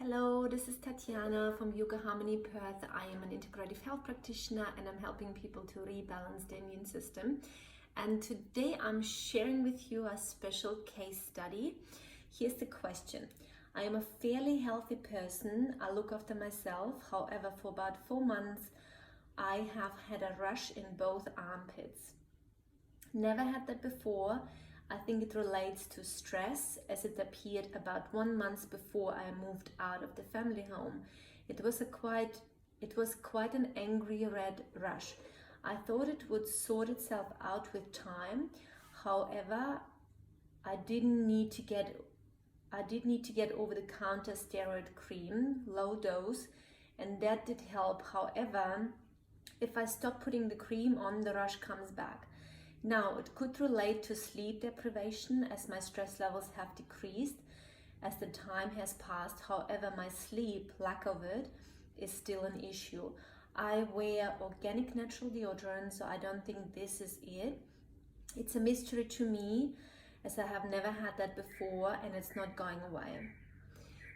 Hello, this is Tatiana from Yoga Harmony Perth. I am an integrative health practitioner and I'm helping people to rebalance their immune system. And today I'm sharing with you a special case study. Here's the question. I am a fairly healthy person. I look after myself. However, for about 4 months, I have had a rash in both armpits. Never had that before. I think it relates to stress, as it appeared about 1 month before I moved out of the family home. It was quite an angry red rash. I thought it would sort itself out with time. However, I did need to get over-the-counter steroid cream, low dose, and that did help. However, if I stop putting the cream on, the rash comes back. Now, it could relate to sleep deprivation, as my stress levels have decreased as the time has passed. However, my sleep, lack of it, is still an issue. I wear organic natural deodorant, so I don't think this is it. It's a mystery to me, as I have never had that before and it's not going away.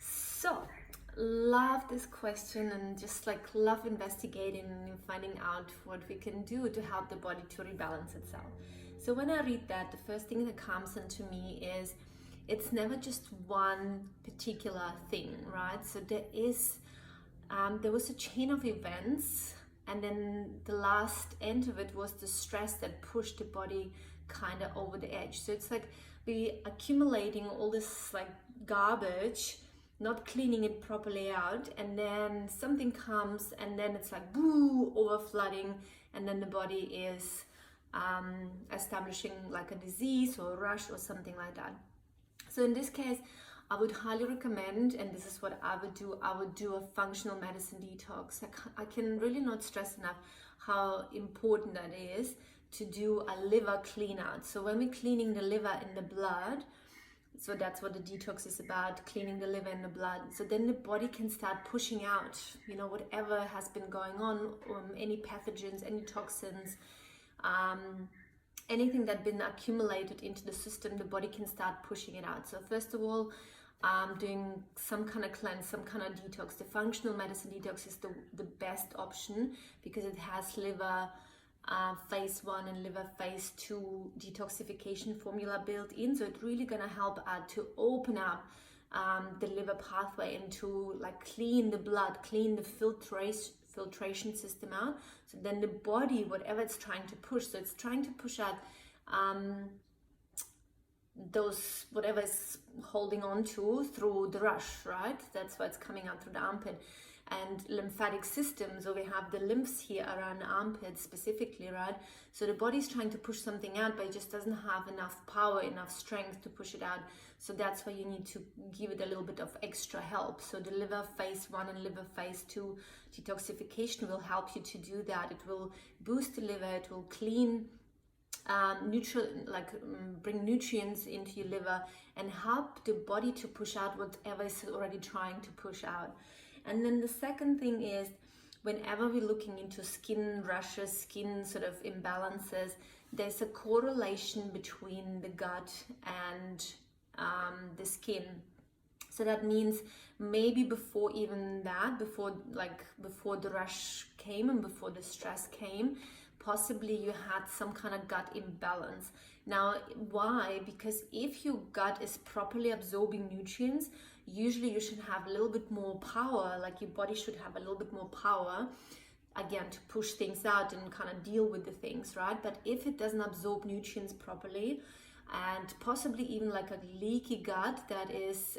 So, love this question and just love investigating and finding out what we can do to help the body to rebalance itself. So when I read that, the first thing that comes into me is it's never just one particular thing, right? So there was a chain of events, and then the last end of it was the stress that pushed the body kind of over the edge. So it's like we accumulating all this garbage, not cleaning it properly out, and then something comes and then it's like boo, over flooding, and then the body is establishing like a disease or a rash or something like that. So in this case, I would highly recommend, and this is what I would do a functional medicine detox. I can really not stress enough how important that is to do a liver clean out. So when we're cleaning the liver in the blood, so that's what the detox is about, cleaning the liver and the blood. So then the body can start pushing out, whatever has been going on, any pathogens, any toxins, anything that's been accumulated into the system, the body can start pushing it out. So first of all, doing some kind of cleanse, some kind of detox. The functional medicine detox is the best option because it has liver phase 1 and liver phase 2 detoxification formula built in, so it's really going to help to open up the liver pathway and to clean the blood, clean the filtration system out. So then the body, whatever it's trying to push, so it's trying to push out those whatever is holding on to through the rush, right? That's why it's coming out through the armpit. And lymphatic system, so we have the lymphs here around the armpit specifically, right? So the body's trying to push something out, but it just doesn't have enough power, enough strength to push it out. So that's why you need to give it a little bit of extra help. So the liver phase 1 and liver phase 2 detoxification will help you to do that. It will boost the liver, it will clean bring nutrients into your liver and help the body to push out whatever is already trying to push out. And then the second thing is, whenever we're looking into skin rashes, skin sort of imbalances, there's a correlation between the gut and the skin. So that means maybe before even that, before the rash came and before the stress came, possibly you had some kind of gut imbalance. Now, why? Because if your gut is properly absorbing nutrients, usually you should have a little bit more power, your body should have a little bit more power, again, to push things out and kind of deal with the things, right? But if it doesn't absorb nutrients properly, and possibly even a leaky gut that is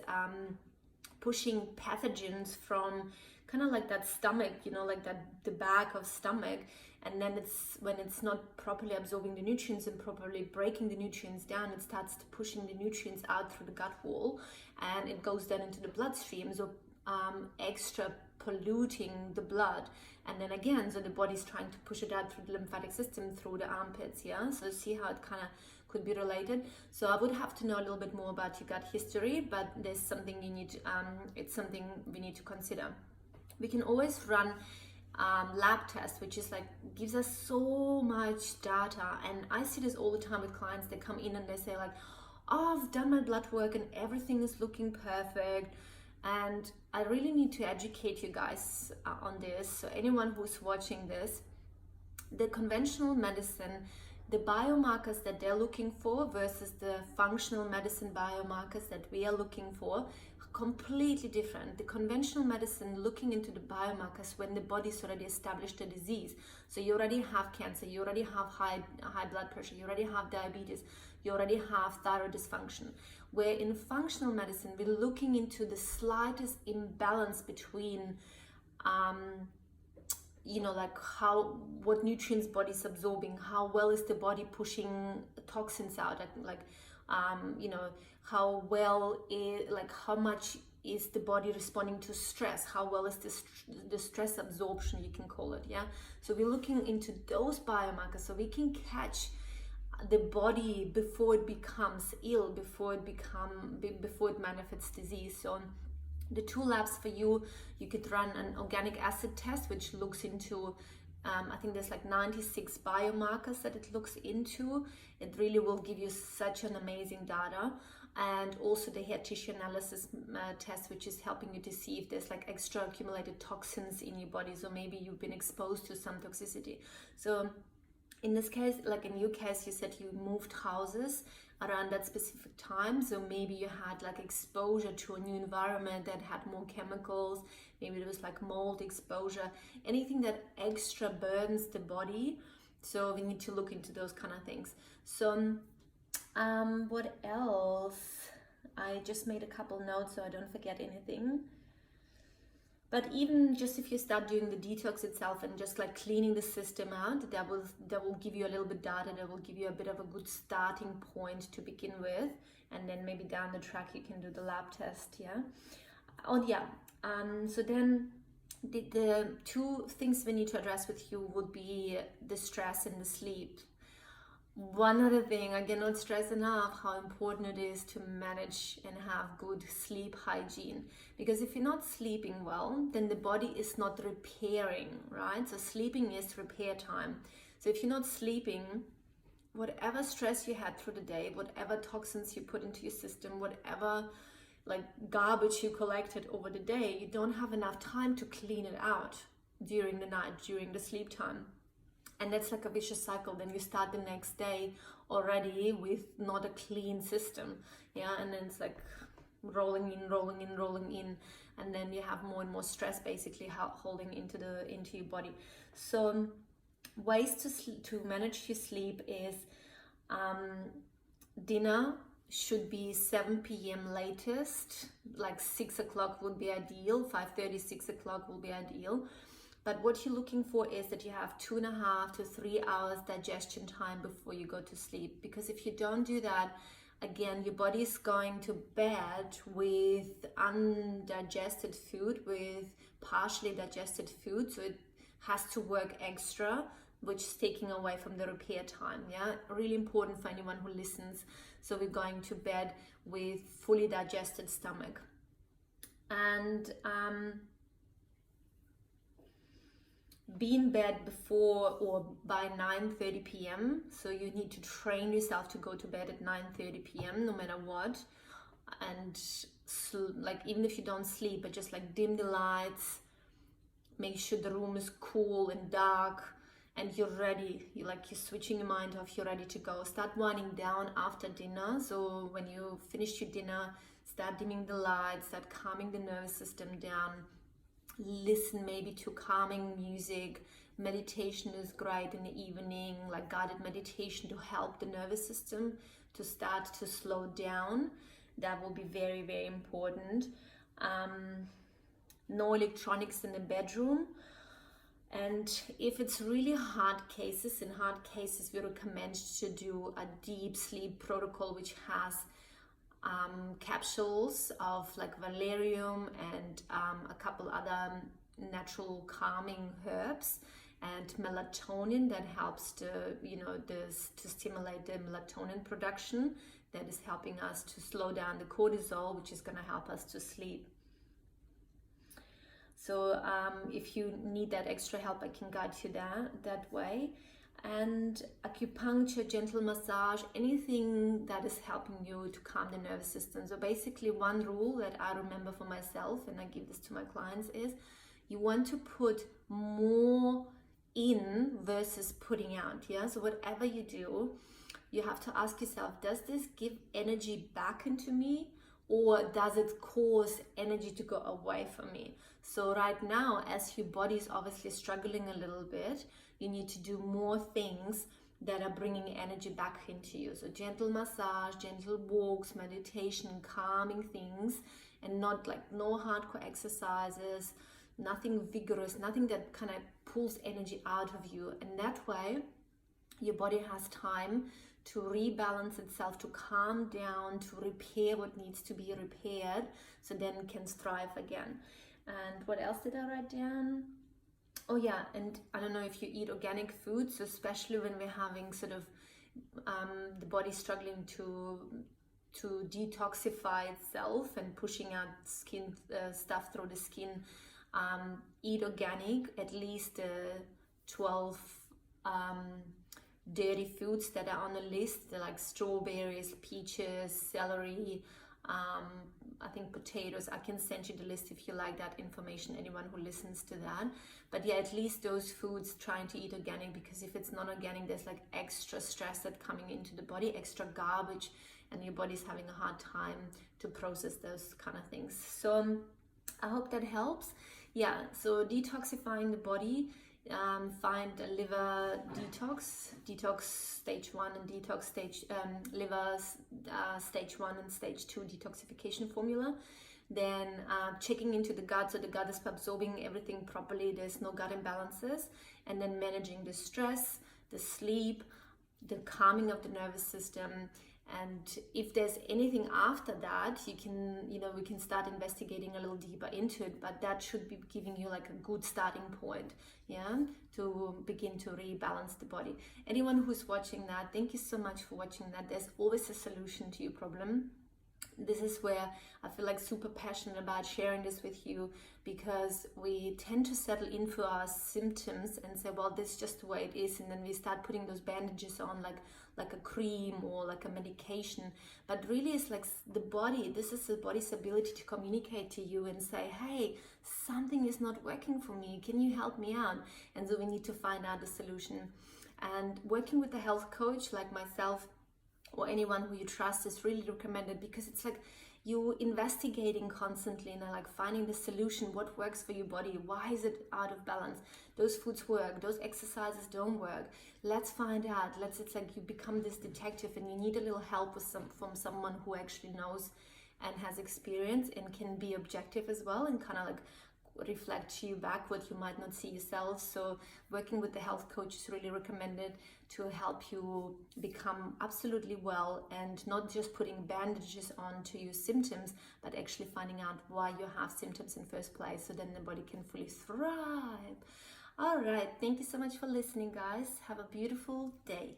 pushing pathogens from kind of that stomach, the back of stomach, and then when it's not properly absorbing the nutrients and properly breaking the nutrients down, it starts pushing the nutrients out through the gut wall, and it goes down into the bloodstream, so extra polluting the blood. And then again, so the body's trying to push it out through the lymphatic system, through the armpits, yeah? So see how it kind of could be related. So I would have to know a little bit more about your gut history, but there's something it's something we need to consider. We can always run lab test, which is gives us so much data, and I see this all the time with clients. They come in and they say oh, I've done my blood work and everything is looking perfect, And I really need to educate you guys on this. So anyone who's watching this, the conventional medicine, the biomarkers that they're looking for versus the functional medicine biomarkers that we are looking for, completely different. The conventional medicine looking into the biomarkers when the body's already established a disease. So you already have cancer, you already have high blood pressure, you already have diabetes, you already have thyroid dysfunction. Where in functional medicine, we're looking into the slightest imbalance between like what nutrients body's absorbing, how well is the body pushing toxins out, how well how much is the body responding to stress, how well is the stress absorption, you can call it. Yeah, so we're looking into those biomarkers so we can catch the body before it becomes ill, before it manifests disease. So the two labs for you could run an organic acid test, which looks into, I think there's like 96 biomarkers that it looks into. It really will give you such an amazing data. And also the hair tissue analysis test, which is helping you to see if there's like extra accumulated toxins in your body. So maybe you've been exposed to some toxicity. So in this case, like in your case, you said you moved houses around that specific time, so maybe you had like exposure to a new environment that had more chemicals, maybe there was like mold exposure, anything that extra burdens the body. So we need to look into those kind of things. So what else? I just made a couple notes so I don't forget anything. But even just if you start doing the detox itself and just like cleaning the system out, that will give you a little bit data, that will give you a bit of a good starting point to begin with, and then maybe down the track you can do the lab test. Yeah. Oh yeah. So then the two things we need to address with you would be the stress and the sleep. One other thing, I cannot stress enough how important it is to manage and have good sleep hygiene. Because if you're not sleeping well, then the body is not repairing, right? So sleeping is repair time. So if you're not sleeping, whatever stress you had through the day, whatever toxins you put into your system, whatever like garbage you collected over the day, you don't have enough time to clean it out during the night, during the sleep time. And that's like a vicious cycle. Then you start the next day already with not a clean system. Yeah, and then it's like rolling in, and then you have more and more stress basically holding into your body. So ways to manage your sleep is dinner should be 7 p.m. latest, like 6 o'clock would be ideal, 5:30, 6 o'clock will be ideal. But what you're looking for is that you have 2.5 to 3 hours digestion time before you go to sleep. Because if you don't do that, again, your body is going to bed with undigested food, with partially digested food. So it has to work extra, which is taking away from the repair time. Yeah, really important for anyone who listens. So we're going to bed with fully digested stomach. And be in bed before or by 9:30 p.m. So you need to train yourself to go to bed at 9:30 p.m. no matter what. And like even if you don't sleep, but just like dim the lights, make sure the room is cool and dark, and you're ready. You're switching your mind off, you're ready to go. Start winding down after dinner. So when you finish your dinner, start dimming the lights, start calming the nervous system down. Listen maybe to calming music. Meditation is great in the evening, like guided meditation to help the nervous system to start to slow down. That will be very, very important. No electronics in the bedroom. And if it's really hard cases, we recommend to do a deep sleep protocol, which has capsules of like valerium and a couple other natural calming herbs, and melatonin that helps to stimulate the melatonin production, that is helping us to slow down the cortisol, which is going to help us to sleep. So if you need that extra help, I can guide you that way. and acupuncture, gentle massage, anything that is helping you to calm the nervous system. So basically, one rule that I remember for myself, and I give this to my clients, is you want to put more in versus putting out. Yeah, so whatever you do, you have to ask yourself, does this give energy back into me, or does it cause energy to go away from me? So right now, as your body is obviously struggling a little bit, you need to do more things that are bringing energy back into you. So gentle massage, gentle walks, meditation, calming things, and not like no hardcore exercises, nothing vigorous, nothing that kind of pulls energy out of you. And that way, your body has time to rebalance itself, to calm down, to repair what needs to be repaired, so then it can thrive again. And what else did I write down? Oh yeah, and I don't know if you eat organic foods, so especially when we're having sort of the body struggling to detoxify itself and pushing out skin stuff through the skin. Eat organic, at least 12 dirty foods that are on the list. They're like strawberries, peaches, celery, I think potatoes. I can send you the list if you like that information, anyone who listens to that. But yeah, at least those foods, trying to eat organic, because if it's not organic, there's like extra stress that coming into the body, extra garbage, and your body's having a hard time to process those kind of things. So I hope that helps. Yeah, so detoxifying the body, find a liver detox stage 1 and detox stage liver stage 1 and stage 2 detoxification formula. Then checking into the gut, so the gut is absorbing everything properly, there's no gut imbalances, and then managing the stress, the sleep, the calming of the nervous system. And if there's anything after that, we can start investigating a little deeper into it, but that should be giving you like a good starting point, yeah, to begin to rebalance the body. Anyone who's watching that, thank you so much for watching that. There's always a solution to your problem. This is where I feel like super passionate about sharing this with you, because we tend to settle in for our symptoms and say, well, this is just the way it is, and then we start putting those bandages on like a cream or like a medication. But really, it's like the body, this is the body's ability to communicate to you and say, hey, something is not working for me, can you help me out? And so we need to find out the solution. And working with a health coach like myself, or anyone who you trust, is really recommended, because it's like you investigating constantly and like finding the solution, what works for your body, why is it out of balance, those foods work, those exercises don't work, let's find out. It's like you become this detective, and you need a little help from someone who actually knows and has experience and can be objective as well, and kind of like reflect to you back what you might not see yourself. So working with the health coach is really recommended to help you become absolutely well, and not just putting bandages on to your symptoms, but actually finding out why you have symptoms in first place, so then the body can fully thrive. All right, thank you so much for listening, guys. Have a beautiful day.